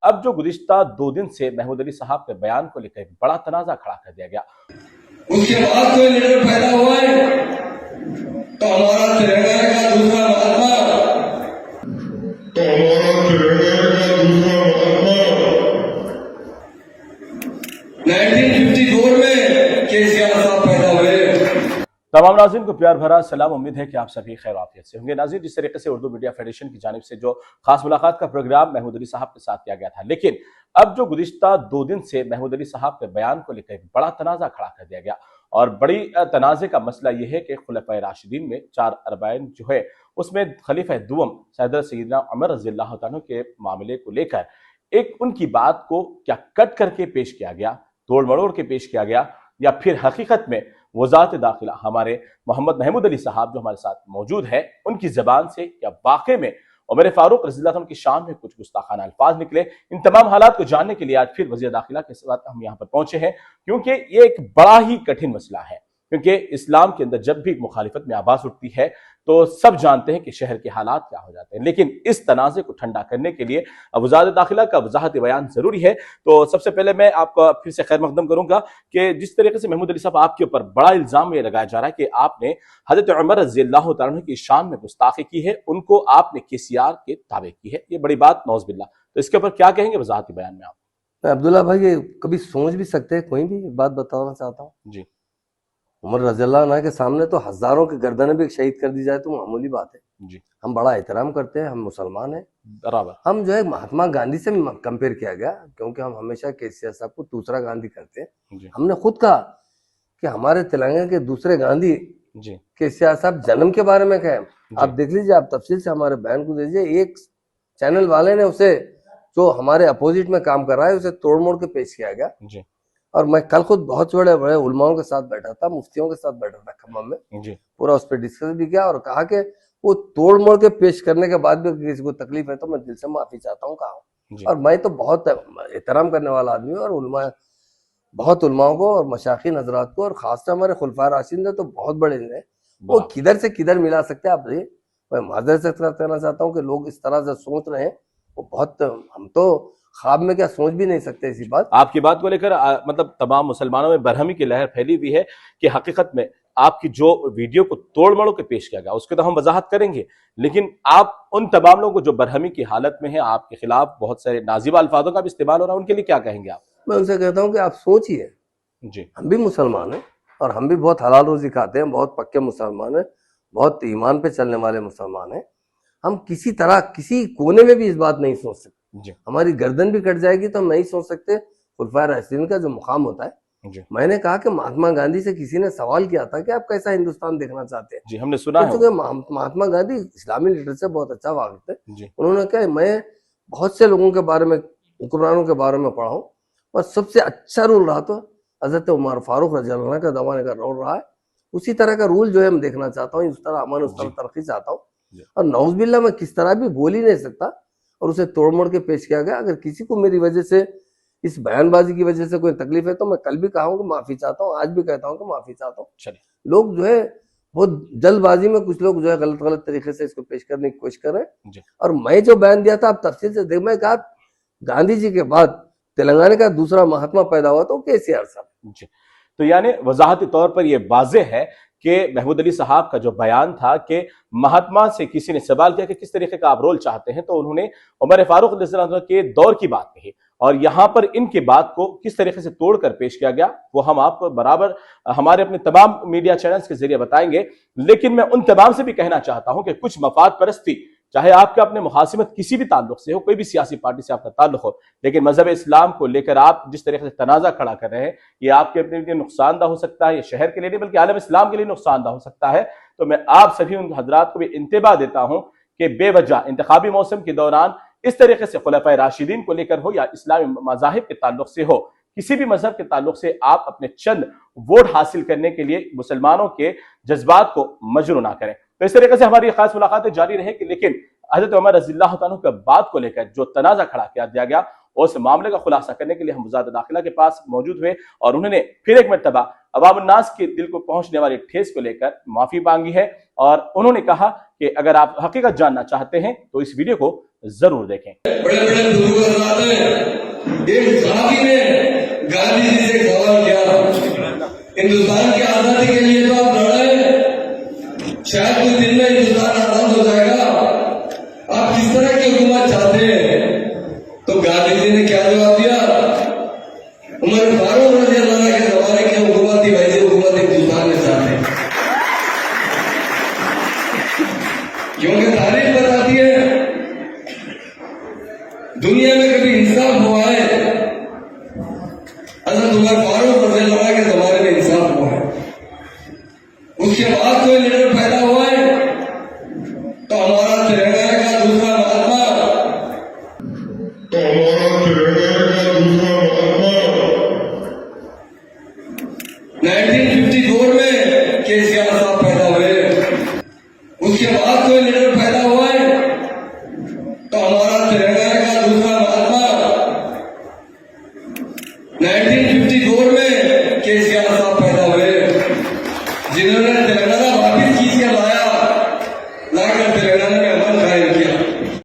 अब जो गुज़िश्ता 2 दिन से महमूद अली साहब के बयान को लेकर एक बड़ा तनाज़ा खड़ा कर दिया गया। उसके बाद कोई लीडर पैदा हुआ है तो हमारा तेलंगाना का दूसरा महात्मा 1954 में केसीआर साहब पैदा हुए। तमाम नाज़रीन को प्यार भरा सलाम। उम्मीद है कि आप सभी खैर आफियत से होंगे। नाज़रीन, जिस तरीके से उर्दू मीडिया फेडरेशन की जानिब से जो खास मुलाकात का प्रोग्राम महमूद अली साहब के साथ किया गया था, लेकिन अब जो गुज़िश्ता 2 दिन से महमूद अली साहब के बयान को लेकर एक बड़ा तनाज़ा खड़ा कर दिया गया। और बड़ी तनाज़े का मसला ये है कि खुलफ़ाए राशिदीन में 4 अरबाइन जो है उसमें खलीफा दुवम सैयदना सैयदना उमर रज़ियल्लाहु अन्हु के मामले को लेकर एक उनकी बात को क्या कट करके पेश किया गया, तोड़ मरोड़ के पेश किया गया, या फिर हकीकत में वज़ारत दाखिला हमारे मोहम्मद महमूद अली साहब जो हमारे साथ मौजूद है उनकी ज़बान से या वाक़ई में उमर फारूक रज़ियल्लाहु अन्हु की शान में कुछ गुस्ताखाना अल्फाज निकले। इन तमाम हालात को जानने के लिए आज फिर वज़ीर दाखिला के साथ हम यहाँ पर पहुंचे हैं, क्योंकि ये एक बड़ा ही कठिन मसला है। क्योंकि इस्लाम के अंदर जब भी मुखालिफत में आवाज़ उठती है तो सब जानते हैं कि शहर के हालात क्या हो जाते हैं, लेकिन इस तनाज़े को ठंडा करने के लिए वज़ारत दाखिला का वज़ाहत बयान ज़रूरी है। तो सबसे पहले मैं आपका फिर से खैर मकदम करूँगा कि जिस तरीके से महमूद अली साहब आपके ऊपर बड़ा इल्ज़ाम ये लगाया जा रहा है कि आपने हज़रत उमर रज़ियल्लाहु तआला अन्हु की शान में गुस्ताखी की है, उनको आपने केसीआर के ताबे की है, ये बड़ी बात नौज़ बिल्लाह। तो इसके ऊपर क्या कहेंगे वज़ाहती बयान में आप? अब्दुल्ला भाई, ये कभी सोच भी सकते हैं? कोई भी बात बताना चाहता हूँ जी। उमर रज़ियल्लाहु अन्हु के सामने तो हजारों की गर्दनें भी शहीद कर दी जाए तो मामूली बात है। जी। हम बड़ा एहतराम करते हैं, हम मुसलमान हैं। बराबर। हम जो है महात्मा गांधी से कंपेयर किया गया, क्योंकि हम हमेशा केसीआर साहब को दूसरा गांधी करते हैं। जी। हमने खुद कहा कि हमारे तेलंगाना के दूसरे गांधी जी। केसीआर साहब जन्म के बारे में कहे। आप देख लीजिए, आप तफसील से हमारे बयान को दीजिए। एक चैनल वाले ने उसे, जो हमारे अपोजिट में काम कर रहा है, उसे तोड़ मोड़ के पेश किया गया। जी। और मैं कल खुद बहुत बड़े बड़े उलमाओं के साथ बैठा था, मुफ्तियों के साथ बैठा था खम्मम में। जी। पूरा उस पर डिस्कस भी किया और कहा कि वो तोड़ मोड़ के पेश करने के बाद भी किसी को तकलीफ है तो मैं दिल से माफी चाहता हूँ कहा। और मैं तो बहुत एहतराम करने वाला आदमी हूँ, और उलमा, बहुत उलमाओं को और मशाइखीन हजरात को, और खासकर हमारे खुलफाए राशिदीन तो बहुत बड़े हैं, वो किधर से किधर मिला सकते हैं। आप मैं माजरत से कहना चाहता हूँ कि लोग इस तरह से सोच रहे हैं, वो बहुत, हम तो ख्वाब में क्या सोच भी नहीं सकते ऐसी बात। आपकी बात को लेकर मतलब तमाम मुसलमानों में बरहमी की लहर फैली हुई है कि हकीकत में आपकी जो वीडियो को तोड़ मड़ोड़ के पेश किया गया उसके तो हम वजाहत करेंगे, लेकिन आप उन तमाम लोगों को जो बरहमी की हालत में है, आपके खिलाफ बहुत सारे नाजिबा अल्फाजों का भी इस्तेमाल हो रहा है, उनके लिए क्या कहेंगे आप? मैं उनसे कहता हूँ कि आप सोचिए, जी, हम भी मुसलमान हैं और हम भी बहुत हलाल रोजी खाते हैं, बहुत पक्के मुसलमान हैं, बहुत ईमान पे चलने वाले मुसलमान हैं। हम किसी तरह किसी कोने में भी इस बात नहीं सोच सकते। जी। हमारी गर्दन भी कट जाएगी तो हम नहीं सोच सकते खुलफाए राशिदीन का जो मुकाम होता है। जी। मैंने कहा कि महात्मा गांधी से किसी ने सवाल किया था कि आप कैसा हिंदुस्तान देखना चाहते हैं। जी, हमने सुना है। क्योंकि महात्मा गांधी इस्लामी लीडर से बहुत अच्छा वाकिफ थे। उन्होंने कहा, मैं बहुत से लोगों के बारे में, हुक्मरानों के बारे में पढ़ा हूँ, और सबसे अच्छा रूल रहा तो हजरत उमर फारूक रज़ियल्लाहु अन्हु का जमाने का रूल रहा है। उसी तरह का रूल जो है हम देखना चाहता हूँ, उस तरह अमन, उस तरह तरक्की चाहता हूँ। और नौज़बिल्लाह मैं किस तरह भी बोल ही नहीं सकता, और उसे तोड़ मोड़ के पेश किया गया। अगर किसी को मेरी वजह से, इस बयानबाजी की वजह से कोई तकलीफ है तो मैं कल भी कहा हूँ कि माफी चाहता हूँ, आज भी कहता हूँ कि माफी चाहता हूँ। लोग जो है बहुत जल्दबाजी में, कुछ लोग जो है गलत गलत तरीके से इसको पेश करने की कोशिश कर रहे हैं। और मैं जो बयान दिया था, आप तफसील से देख, मैं कहा गांधी जी के बाद तेलंगाना का दूसरा महात्मा पैदा हुआ तो केसीआर साहब। तो यानी वजाहती तौर पर यह वाज़ेह है कि महमूद अली साहब का जो बयान था कि महात्मा से किसी ने सवाल किया कि किस तरीके का आप रोल चाहते हैं, तो उन्होंने उमर फारूक रज़ियल्लाहु अन्हु के दौर की बात कही, और यहाँ पर इनके बात को किस तरीके से तोड़कर पेश किया गया वो हम आपको बराबर हमारे अपने तमाम मीडिया चैनल्स के जरिए बताएंगे। लेकिन मैं उन तमाम से भी कहना चाहता हूं कि कुछ मफाद परस्ती, चाहे आपका अपने मुहासिमत किसी भी ताल्लुक से हो, कोई भी सियासी पार्टी से आपका ताल्लुक हो, लेकिन मजहब इस्लाम को लेकर आप जिस तरीके से तनाज़ा खड़ा कर रहे हैं, ये आपके अपने लिए नुकसानदा हो सकता है, ये शहर के लिए नहीं बल्कि आलम इस्लाम के लिए नुकसानदा हो सकता है। तो मैं आप सभी उन हजरात को भी इंतबाह देता हूं कि बेवजह इंतखाबी मौसम के दौरान इस तरीके से खुलफाए राशिदीन को लेकर हो या इस्लामी मज़ाहिब के ताल्लुक से हो, किसी भी मजहब के ताल्लुक से आप अपने चंद वोट हासिल करने के लिए मुसलमानों के जज्बात को मजरू ना करें। तो इस तरीके से हमारी खास मुलाकातें जारी रहेगी, लेकिन हज़रत उमर रज़ियल्लाहु अन्हु के बात को लेकर जो तनाज़ा खड़ा किया गया उस मामले का खुलासा करने के लिए हम वज़ारत दाखिला के पास मौजूद हुए, और उन्होंने फिर एक मरतबा अवामुन्नास के दिल को पहुंचने वाली ठेस को लेकर माफी मांगी है, और उन्होंने कहा कि अगर आप हकीकत जानना चाहते हैं तो इस वीडियो को जरूर देखें। बड़े बड़े تو گاندھی جی نے کیا جواب دیا؟ عمر فاروق رضی اللہ عنہ کے زمانے کی حکومت تھی، ویسے حکومت ہندوستان میں چاہتے ہیں، کیونکہ تاریخ بتاتی ہے دنیا میں کبھی انصاف ہوا ہے حضرت عمر فاروق رضی اللہ عنہ کے زمانے میں انصاف ہوا ہے۔ اس کے بعد کوئی لیڈر پیدا ہوا ہے تو ہمارا تلنگانہ کا دوسرا مہاتما 1954 میں کے سی آر صاحب پیدا ہوئے۔ اس کے بعد کوئی لیڈر پیدا ہوا ہے تو ہمارا تلنگانہ کا دوسرا مہاتما 1954 میں